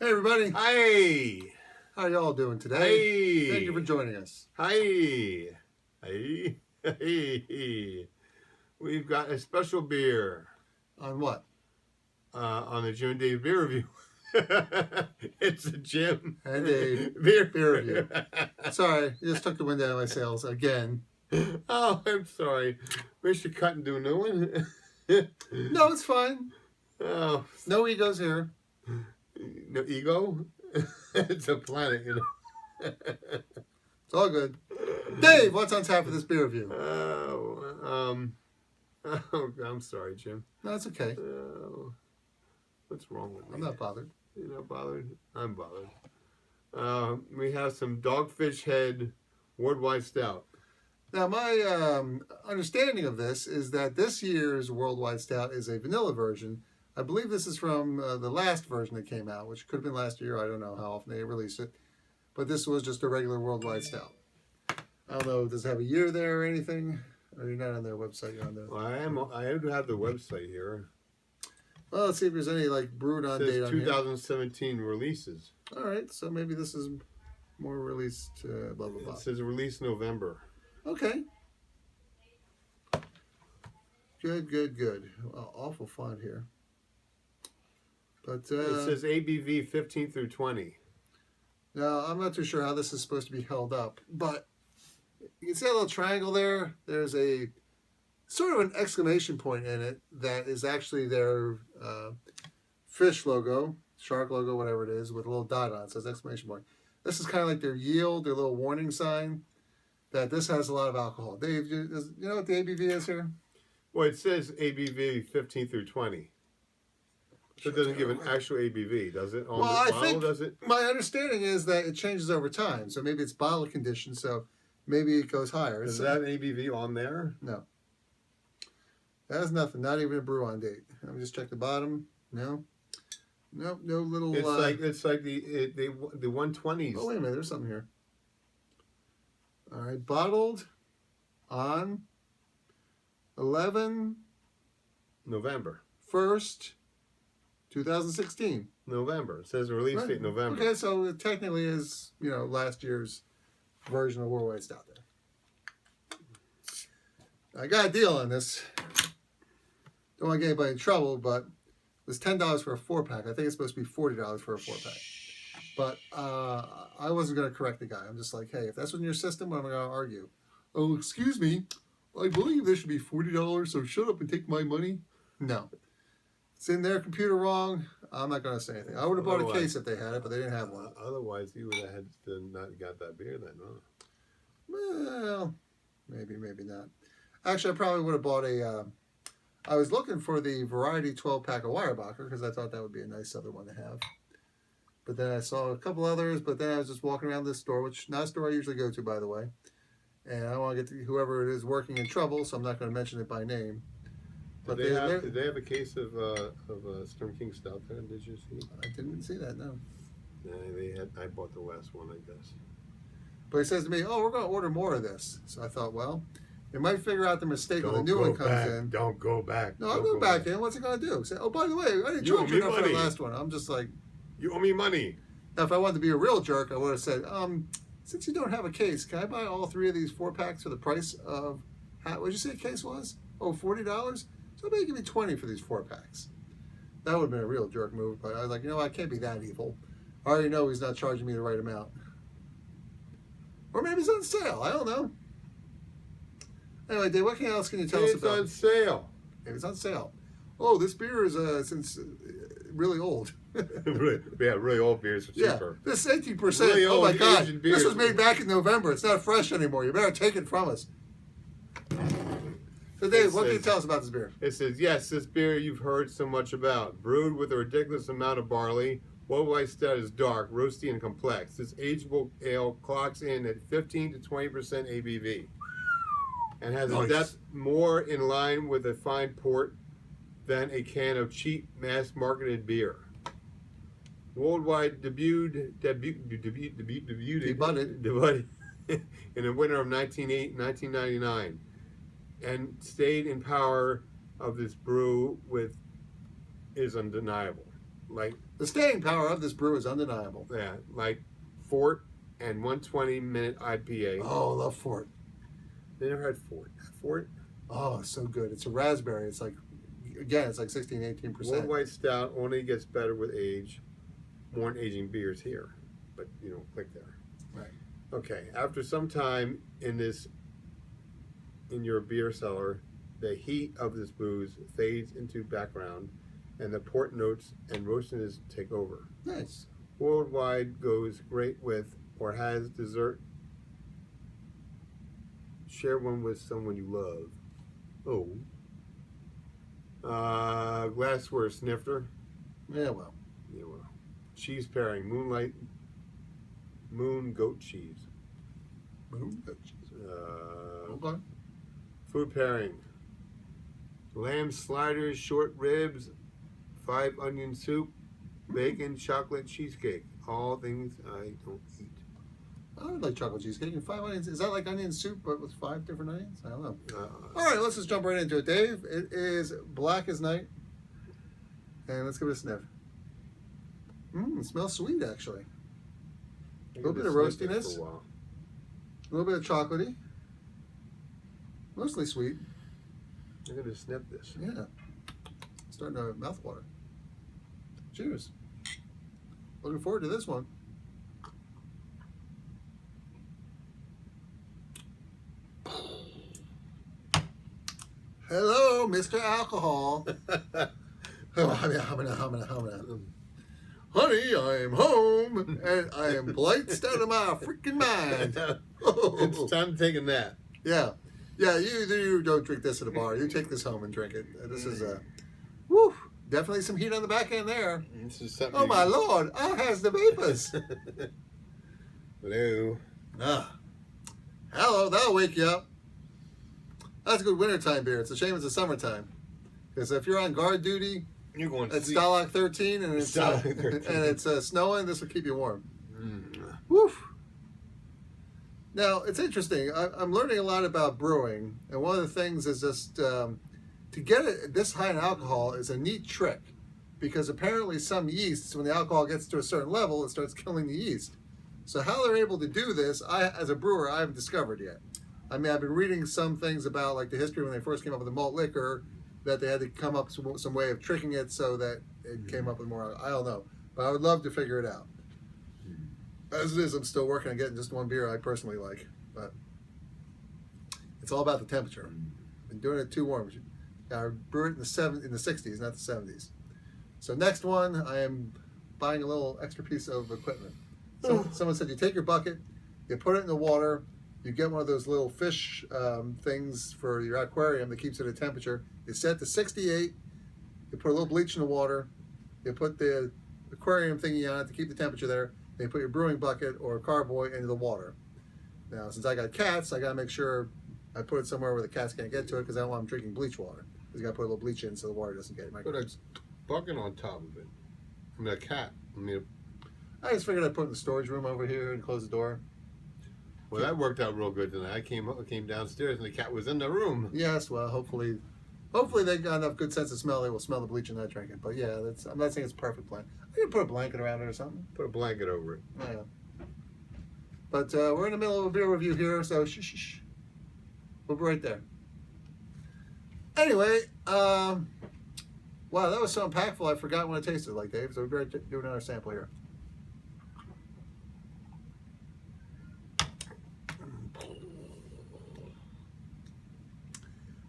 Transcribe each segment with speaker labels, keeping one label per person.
Speaker 1: Hey everybody,
Speaker 2: Hi.
Speaker 1: how y'all doing today?
Speaker 2: Hi.
Speaker 1: Thank you for joining us.
Speaker 2: Hi. Hi. Hey. We've got a special beer
Speaker 1: On what?
Speaker 2: on the Jimm and Dave beer review. It's a Jimm
Speaker 1: And a
Speaker 2: beer
Speaker 1: review. Sorry, you just took the wind out of my sails again.
Speaker 2: Oh, I'm sorry. We should cut and do a new one.
Speaker 1: No, it's fine.
Speaker 2: Oh,
Speaker 1: No egos here.
Speaker 2: no ego. It's a planet, you know.
Speaker 1: It's all good. Dave, what's on tap for this beer review?
Speaker 2: Oh, I'm sorry, Jim.
Speaker 1: No, it's okay.
Speaker 2: What's wrong with me?
Speaker 1: I'm not bothered.
Speaker 2: You're not bothered? I'm bothered. We have some Dogfish Head Worldwide Stout.
Speaker 1: Now, my understanding of this is that this year's Worldwide Stout is a vanilla version. I believe this is from the last version that came out, which could have been last year. I don't know how often they released it. But this was just a regular Worldwide Stout. I don't know, does it have a year there or anything? Or you're not on their website, you're on there.
Speaker 2: Well, I do have the website here.
Speaker 1: Well, let's see if there's any like brewed on
Speaker 2: It
Speaker 1: date
Speaker 2: says
Speaker 1: on
Speaker 2: 2017 releases.
Speaker 1: here. All right, so maybe this is more released, blah, blah, blah.
Speaker 2: It says release November.
Speaker 1: Okay. Good, good, good. Well, awful font here. But
Speaker 2: It says ABV 15 through 20.
Speaker 1: now, I'm not too sure how this is supposed to be held up, but you can see a little triangle there. There's a sort of an exclamation point in it that is actually their fish logo, shark logo, whatever it is, with a little dot on it. It says exclamation point. This is kind of like their yield, their little warning sign that this has a lot of alcohol. Dave, you know what the ABV is here?
Speaker 2: Well, it says ABV 15 through 20. So it doesn't give an actual ABV, does it? On
Speaker 1: Well,
Speaker 2: the
Speaker 1: I
Speaker 2: bottle,
Speaker 1: think
Speaker 2: does it?
Speaker 1: my understanding is that it changes over time. So maybe it's bottle conditioned, so maybe it goes higher.
Speaker 2: Is that ABV on there?
Speaker 1: No. That has nothing. Not even a brew on date. Let me just check the bottom. No. Nope. No little.
Speaker 2: It's like the 120s.
Speaker 1: Oh wait a minute. There's something here. All right. Bottled on 11
Speaker 2: November.
Speaker 1: 1st, 2016.
Speaker 2: November. It says release
Speaker 1: Right.
Speaker 2: date November.
Speaker 1: Okay, so it technically is last year's version of Worldwide Stout there. I got a deal on this. Don't want to get anybody in trouble, but it was $10 for a 4-pack. I think it's supposed to be $40 for a 4-pack. But I wasn't going to correct the guy. I'm just like, hey, if that's in your system, what am I going to argue? Oh, excuse me. I believe this should be $40, so shut up and take my money. No. It's in their computer wrong. I'm not going to say anything. I would have bought a case if they had it, but they didn't have one.
Speaker 2: Otherwise, you would have had to not got that beer then, huh?
Speaker 1: Well, maybe, maybe not. Actually, I probably would have bought a... I was looking for the Variety 12-pack of Weyerbacher because I thought that would be a nice other one to have. But then I saw a couple others, but then I was just walking around this store, which not a store I usually go to, by the way. And I don't want to get whoever it is working in trouble, so I'm not going to mention it by name. But
Speaker 2: did they have a case of Storm King Stout there? Did you see?
Speaker 1: I didn't see that, no.
Speaker 2: Yeah, they had. I bought the last one, I guess.
Speaker 1: But he says to me, "Oh, we're going to order more of this." So I thought, well, they might figure out the mistake when the new one comes in.
Speaker 2: Don't go back.
Speaker 1: No, I'll go back in. What's it going to do? Say, oh, by the way, I didn't charge you enough for the last one. I'm just like,
Speaker 2: you owe me money.
Speaker 1: now, if I wanted to be a real jerk, I would have said, since you don't have a case, can I buy all 3 of these 4-packs for the price of, what did you say a case was? Oh, $40? So maybe give me 20 for these 4-packs. That would have been a real jerk move, but I was like, I can't be that evil. I already know he's not charging me the right amount. Or maybe it's on sale. I don't know. Anyway, Dave, what else can you tell us about?
Speaker 2: It's on sale.
Speaker 1: Maybe it's on sale. Oh, this beer is since really old.
Speaker 2: really old beers are cheaper.
Speaker 1: Yeah, this 18%.
Speaker 2: Really
Speaker 1: oh my
Speaker 2: old
Speaker 1: God,
Speaker 2: Asian beers.
Speaker 1: this was made back in November. It's not fresh anymore. You better take it from us. So, Dave, what can you tell us about this beer?
Speaker 2: It says, yes, this beer you've heard so much about. Brewed with a ridiculous amount of barley, Worldwide Stout is dark, roasty, and complex. This ageable ale clocks in at 15 to 20% ABV and has a depth more in line with a fine port than a can of cheap mass-marketed beer. Worldwide debuted in the winter of 1999 and stayed in power of this brew is undeniable. like
Speaker 1: The staying power of this brew is undeniable.
Speaker 2: yeah, like Fort and 120-minute IPA.
Speaker 1: Oh, I love Fort.
Speaker 2: They never had Fort. Fort.
Speaker 1: Oh, it's so good. It's a raspberry. It's like, again, it's like 16, 18%.
Speaker 2: World White Stout only gets better with age. More aging beers here, but you don't click there.
Speaker 1: Right.
Speaker 2: Okay. After some time in your beer cellar, the heat of this booze fades into background, and the port notes and roastiness take over.
Speaker 1: Nice.
Speaker 2: Worldwide goes great with or has dessert. Share one with someone you love. Glassware snifter.
Speaker 1: Yeah, well.
Speaker 2: Yeah, well. Cheese pairing. Moonlight. Moon goat cheese.
Speaker 1: Okay.
Speaker 2: Food pairing. Lamb sliders, short ribs, 5 onion soup, bacon, chocolate cheesecake. All things I don't eat.
Speaker 1: I would like chocolate cheesecake and 5 onions. Is that like onion soup but with 5 different onions? I don't know. All right, let's just jump right into it, Dave. It is black as night. And let's give it a sniff. It smells sweet, actually. A little bit of roastiness. A little bit of chocolatey. Mostly sweet.
Speaker 2: I'm going to snip this.
Speaker 1: Yeah. Starting to mouthwater. Cheers. Looking forward to this one. Hello, Mr. Alcohol. Honey, I am home, and I am blitzed out of my freaking mind.
Speaker 2: It's time to take a nap.
Speaker 1: Yeah. Yeah, you don't drink this at a bar. You take this home and drink it. This is woo, definitely some heat on the back end there.
Speaker 2: This is something.
Speaker 1: Oh my lord, I has the vapors.
Speaker 2: Hello.
Speaker 1: Hello, that'll wake you up. That's a good wintertime beer. It's a shame it's the summertime. Because if you're on guard duty,
Speaker 2: You're going to
Speaker 1: it's
Speaker 2: sleep.
Speaker 1: Stalag 13 and it's
Speaker 2: Stalag 13.
Speaker 1: and it's snowing, this will keep you warm. Woof. Now, it's interesting. I'm learning a lot about brewing, and one of the things is just to get it this high in alcohol is a neat trick, because apparently some yeasts, when the alcohol gets to a certain level, it starts killing the yeast. So how they're able to do this, as a brewer, I haven't discovered yet. I mean, I've been reading some things about like the history when they first came up with the malt liquor, that they had to come up with some way of tricking it so that it came up with more. I don't know, but I would love to figure it out. As it is, I'm still working on getting just one beer I personally like, but it's all about the temperature. Been doing it too warm. I brew it in the 60s, not the 70s. So next one, I am buying a little extra piece of equipment. Someone said you take your bucket, you put it in the water, you get one of those little fish things for your aquarium that keeps it at temperature. You set to 68, you put a little bleach in the water, you put the aquarium thingy on it to keep the temperature there, then you put your brewing bucket or carboy into the water. Now, since I got cats, I got to make sure I put it somewhere where the cats can't get to it, because I don't want them drinking bleach water. Because you got to put a little bleach in so the water doesn't get microbes.
Speaker 2: Put a bucket on top of it. I mean, a cat.
Speaker 1: I just figured I'd put it in the storage room over here and close the door.
Speaker 2: Well, that worked out real good tonight. I came downstairs and the cat was in the room.
Speaker 1: Yes, well, hopefully they got enough good sense of smell. They will smell the bleach and not drink it. But yeah, I'm not saying it's a perfect plan. I can put a blanket around it or something.
Speaker 2: Put a blanket over it.
Speaker 1: Yeah. But we're in the middle of a beer review here, so shh. We'll be right there. Anyway, wow, that was so impactful. I forgot what it tasted like, Dave. So we're doing another sample here.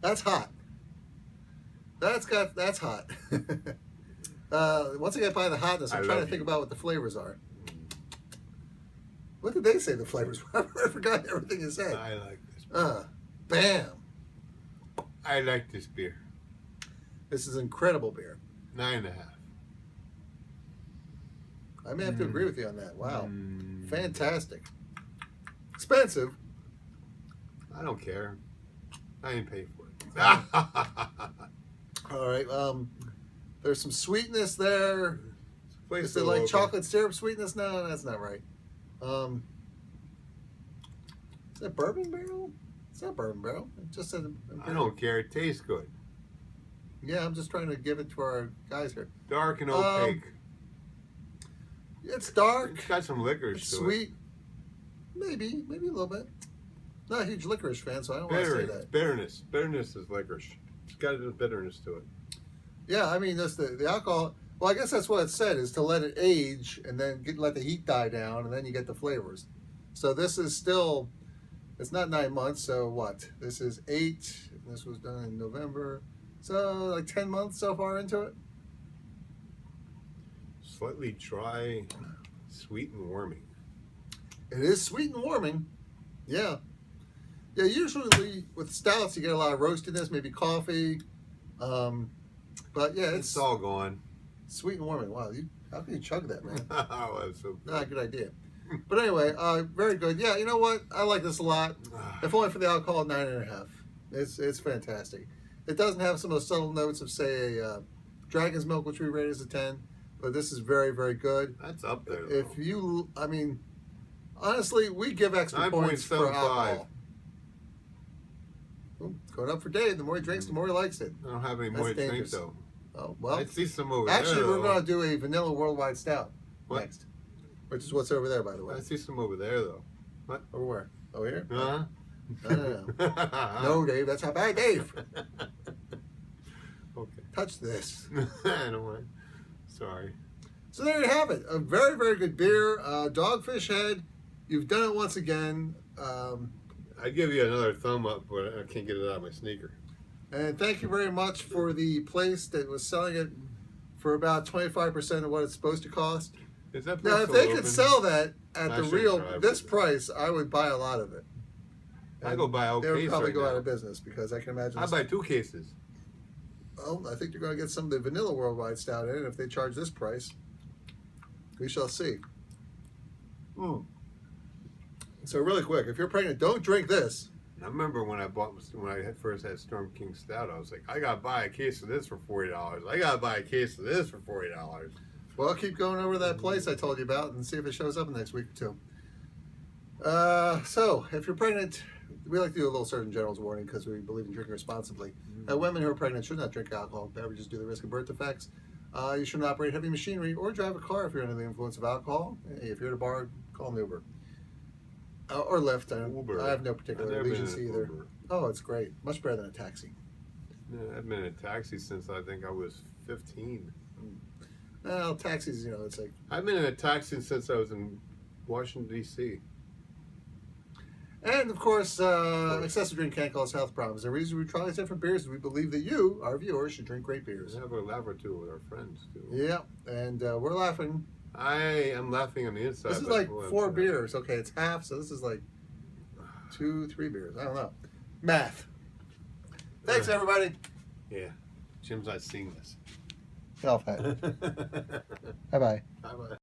Speaker 1: That's hot. That's hot. Once I get by the hotness, I'm trying to think about what the flavors are. What did they say the flavors were? I forgot everything you said.
Speaker 2: I like this beer.
Speaker 1: Bam.
Speaker 2: I like this beer.
Speaker 1: This is incredible beer.
Speaker 2: 9.5.
Speaker 1: I may have to agree with you on that. Wow. Fantastic. Expensive.
Speaker 2: I don't care. I ain't paid for it.
Speaker 1: All right. There's some sweetness there.
Speaker 2: Place
Speaker 1: Is it like chocolate syrup sweetness? No, that's not right. Is that bourbon barrel? It's not bourbon barrel. It just said.
Speaker 2: I don't care. It tastes good.
Speaker 1: Yeah, I'm just trying to give it to our guys here.
Speaker 2: Dark and opaque.
Speaker 1: It's dark.
Speaker 2: It's got some licorice
Speaker 1: It's
Speaker 2: to
Speaker 1: sweet. Maybe a little bit. Not a huge licorice fan, so I don't want to say that.
Speaker 2: Bitterness is licorice. It's got a little bitterness to it.
Speaker 1: Yeah, I mean, that's the alcohol. Well, I guess that's what it said, is to let it age and then let the heat die down, and then you get the flavors. So this is still, it's not 9 months, so what? This is 8, and this was done in November. So like 10 months so far into it?
Speaker 2: Slightly dry, sweet and warming.
Speaker 1: It is sweet and warming. Yeah. Yeah, usually with stouts you get a lot of roastiness, maybe coffee. But yeah,
Speaker 2: It's all gone.
Speaker 1: sweet and warming. Wow, how can you chug that, man?
Speaker 2: Oh, that's so good.
Speaker 1: Not a good idea. But anyway, very good. Yeah, you know what? I like this a lot. If only for the alcohol, 9.5. It's fantastic. It doesn't have some of those subtle notes of, say, a Dragon's Milk, which we rate as a 10. But this is very, very good.
Speaker 2: That's up there, though.
Speaker 1: If you, I mean, honestly, we give extra points for
Speaker 2: 9.75.
Speaker 1: alcohol. Ooh, it's going up for Dave. The more he drinks, the more he likes it.
Speaker 2: I don't have any
Speaker 1: That's
Speaker 2: more to drink,
Speaker 1: dangerous.
Speaker 2: though.
Speaker 1: Oh, well.
Speaker 2: I see some over
Speaker 1: Actually,
Speaker 2: there,
Speaker 1: we're
Speaker 2: though.
Speaker 1: going to do a vanilla worldwide stout next. Which is what's over there, by the way.
Speaker 2: I see some over there, though.
Speaker 1: Over where? Over here?
Speaker 2: Huh?
Speaker 1: No. No, Dave. That's not bad, Dave.
Speaker 2: Okay.
Speaker 1: Touch this.
Speaker 2: I don't want. Sorry.
Speaker 1: So there you have it. A very, very good beer. Dogfish Head. You've done it once again.
Speaker 2: I give you another thumb up, but I can't get it out of my sneaker.
Speaker 1: And thank you very much for the place that was selling it for about 25% of what it's supposed to cost.
Speaker 2: Is that
Speaker 1: Now, if
Speaker 2: still
Speaker 1: they
Speaker 2: open?
Speaker 1: could sell that at
Speaker 2: I
Speaker 1: the
Speaker 2: should
Speaker 1: real
Speaker 2: try
Speaker 1: this
Speaker 2: it.
Speaker 1: price, I would buy a lot of it.
Speaker 2: I go buy
Speaker 1: They would
Speaker 2: case
Speaker 1: probably
Speaker 2: right
Speaker 1: go
Speaker 2: now.
Speaker 1: out of business because I can imagine.
Speaker 2: I buy 2 cases.
Speaker 1: Well, I think you're going to get some of the vanilla worldwide stout in it if they charge this price. We shall see. So really quick, if you're pregnant, don't drink this.
Speaker 2: I remember when I first had Storm King Stout, I was like, I gotta buy a case of this for $40. I gotta buy a case of this for $40.
Speaker 1: Well, I'll keep going over to that place I told you about and see if it shows up in the next week or two. So, if you're pregnant, we like to do a little Surgeon General's warning because we believe in drinking responsibly. Women who are pregnant should not drink alcoholic beverages due to the risk of birth defects. You shouldn't operate heavy machinery or drive a car if you're under the influence of alcohol. If you're at a bar, call an Uber. Or Lyft.
Speaker 2: Uber.
Speaker 1: I have no
Speaker 2: I've
Speaker 1: particular
Speaker 2: never been
Speaker 1: allegiance
Speaker 2: in an
Speaker 1: either.
Speaker 2: Uber.
Speaker 1: Oh, it's great. Much better than a taxi.
Speaker 2: Yeah, I've been in a taxi since I think I was 15.
Speaker 1: Well, taxis, it's like...
Speaker 2: I've been in a taxi since I was in Washington, D.C.
Speaker 1: And, of course, excessive drink can cause health problems. The reason we try these different beers is we believe that you, our viewers, should drink great beers.
Speaker 2: We have a laugh or two with our friends, too.
Speaker 1: Yeah, and we're laughing.
Speaker 2: I am laughing on the inside.
Speaker 1: This is
Speaker 2: but
Speaker 1: like
Speaker 2: well,
Speaker 1: 4
Speaker 2: I'm
Speaker 1: beers. Okay, it's half, so this is like 2, 3 beers. I don't know. Math. Thanks, everybody.
Speaker 2: Yeah. Jim's not seeing this.
Speaker 1: Self-hat. Bye-bye.
Speaker 2: Bye-bye.